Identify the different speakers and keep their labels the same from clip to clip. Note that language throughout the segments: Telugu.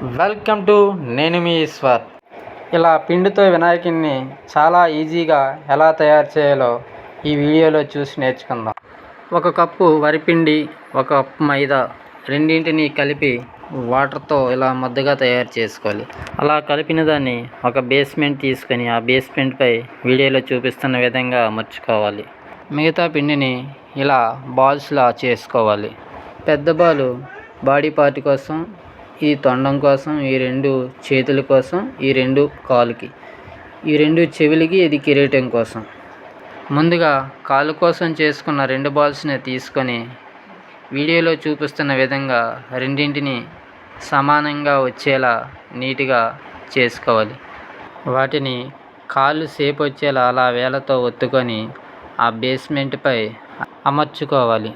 Speaker 1: వెల్కమ్ టు నేను మీ ఈశ్వర్. ఇలా పిండితో వినాయకుడిని చాలా ఈజీగా ఎలా తయారు చేయాలో ఈ వీడియోలో చూసి నేర్చుకుందాం. 1 కప్పు వరిపిండి, 1 కప్పు మైదా రెండింటిని కలిపి వాటర్తో ఇలా ముద్దగా తయారు చేసుకోవాలి. అలా కలిపిన దాన్ని ఒక బేస్మెంట్ తీసుకొని ఆ బేస్మెంట్పై వీడియోలో చూపిస్తున్న విధంగా అమర్చుకోవాలి. మిగతా పిండిని ఇలా బాల్స్లా చేసుకోవాలి. పెద్ద బాలు బాడీ పార్ట్ కోసం, ఈ తొండం కోసం, ఈ 2 చేతుల కోసం, ఈ 2 కాలుకి, ఈ 2 చెవులకి, ఇది కిరీటం కోసం. ముందుగా కాలు కోసం చేసుకున్న 2 బాల్స్ని తీసుకొని వీడియోలో చూపిస్తున్న విధంగా రెండింటిని సమానంగా వచ్చేలా నీట్గా చేసుకోవాలి. వాటిని కాళ్ళు షేప్ వచ్చేలా అలా వేళ్ళతో ఒత్తుకొని ఆ బేస్మెంట్పై అమర్చుకోవాలి.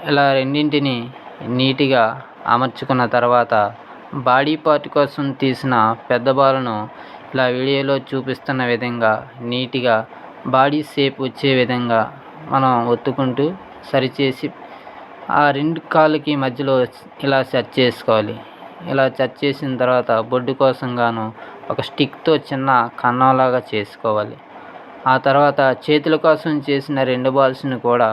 Speaker 1: ఇలా రెండింటిని నీట్గా అమర్చుకున్న తర్వాత బాడీ పార్ట్ కోసం తీసిన పెద్ద బాల్ను ఇలా వీడియోలో చూపిస్తున్న విధంగా నీట్గా బాడీ షేప్ వచ్చే విధంగా మనం ఒత్తుకుంటూ సరిచేసి ఆ 2 కాళ్ళకి మధ్యలో ఇలా సెట్ చేసుకోవాలి. ఇలా సెట్ చేసిన తర్వాత బొడ్డు కోసం గాను ఒక స్టిక్తో చిన్న కన్నంలాగా చేసుకోవాలి. ఆ తర్వాత చేతుల కోసం చేసిన 2 బాల్స్ని కూడా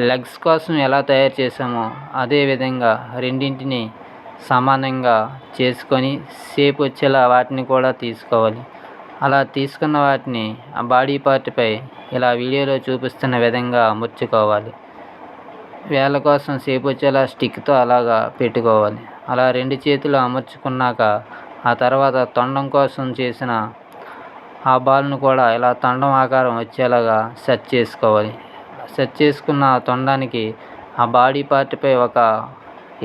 Speaker 1: లెగ్స్ కోసం ఎలా తయారు చేసామో అదే విధంగా రెండింటిని సమానంగా చేసుకొని షేప్ వచ్చేలా వాటిని కూడా తీసుకోవాలి. అలా తీసుకున్న వాటిని ఆ బాడీ పార్ట్పై ఇలా వీడియోలో చూపిస్తున్న విధంగా అమర్చుకోవాలి. వేళ్ళ కోసం షేప్ వచ్చేలా స్టిక్తో అలాగా పెట్టుకోవాలి. అలా 2 చేతులు అమర్చుకున్నాక ఆ తర్వాత తొండం కోసం చేసిన ఆ బాల్ను కూడా ఇలా తొండం ఆకారం వచ్చేలాగా సెట్ చేసుకోవాలి. సెట్ చేసుకున్న తొండానికి ఆ బాడీ పార్ట్పై ఒక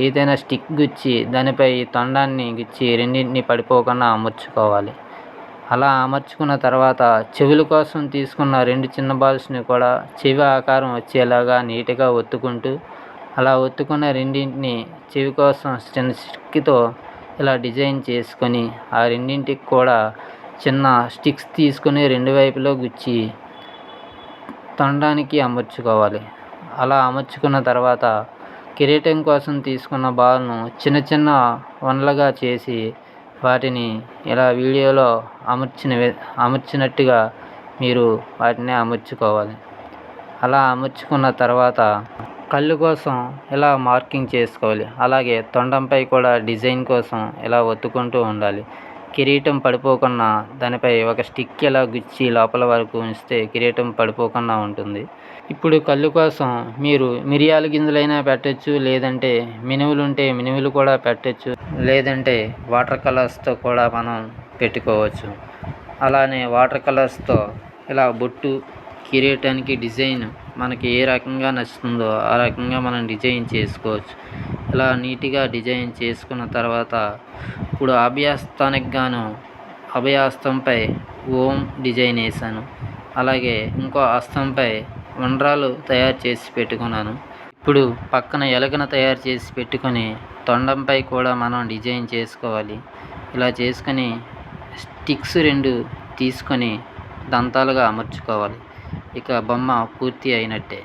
Speaker 1: ఏదైనా స్టిక్ గుచ్చి దానిపై ఈ తొండాన్ని గుచ్చి రెండింటిని పడిపోకుండా అమర్చుకోవాలి. అలా అమర్చుకున్న తర్వాత చెవుల కోసం తీసుకున్న 2 చిన్న బాల్స్ని కూడా చెవి ఆకారం వచ్చేలాగా నీట్గా ఒత్తుకుంటూ అలా ఒత్తుకున్న రెండింటిని చెవి కోసం చిన్న స్టిక్తో ఇలా డిజైన్ చేసుకొని ఆ రెండింటికి కూడా చిన్న స్టిక్స్ తీసుకొని 2 వైపులో గుచ్చి తొండానికి అమర్చుకోవాలి. అలా అమర్చుకున్న తర్వాత కిరీటం కోసం తీసుకున్న బాల్ను చిన్న చిన్న వండ్లుగా చేసి వాటిని ఇలా వీడియోలో అమర్చినట్టుగా మీరు వాటిని అమర్చుకోవాలి. అలా అమర్చుకున్న తర్వాత కళ్ళు కోసం ఇలా మార్కింగ్ చేసుకోవాలి. అలాగే తొండంపై కూడా డిజైన్ కోసం ఇలా ఒత్తుకుంటూ ఉండాలి. కిరీటం పడిపోకుండా దానిపై ఒక స్టిక్ ఇలా గుచ్చి లోపల వరకు ఉంచితే కిరీటం పడిపోకుండా ఉంటుంది. ఇప్పుడు కళ్ళు కోసం మీరు మిరియాల గింజలైనా పెట్టచ్చు, లేదంటే మినుములు ఉంటే మినుములు కూడా పెట్టచ్చు, లేదంటే వాటర్ కలర్స్తో కూడా మనం పెట్టుకోవచ్చు. అలానే వాటర్ కలర్స్తో ఇలా బొట్టు, కిరీటానికి డిజైన్ మనకి ఏ రకంగా నచ్చుతుందో ఆ రకంగా మనం డిజైన్ చేసుకోవచ్చు. ఇలా నీట్గా డిజైన్ చేసుకున్న తర్వాత ఇప్పుడు అభయహస్తానికి గాను అభయహస్తంపై ఓం డిజైన్ వేసాను. అలాగే ఇంకో హస్తంపై ఉండ్రాలు తయారు చేసి పెట్టుకున్నాను. ఇప్పుడు పక్కన ఎలుకను తయారు చేసి పెట్టుకొని తొండంపై కూడా మనం డిజైన్ చేసుకోవాలి. ఇలా చేసుకొని స్టిక్స్ 2 తీసుకొని దంతాలుగా అమర్చుకోవాలి. ఇక బొమ్మ పూర్తి అయినట్టే.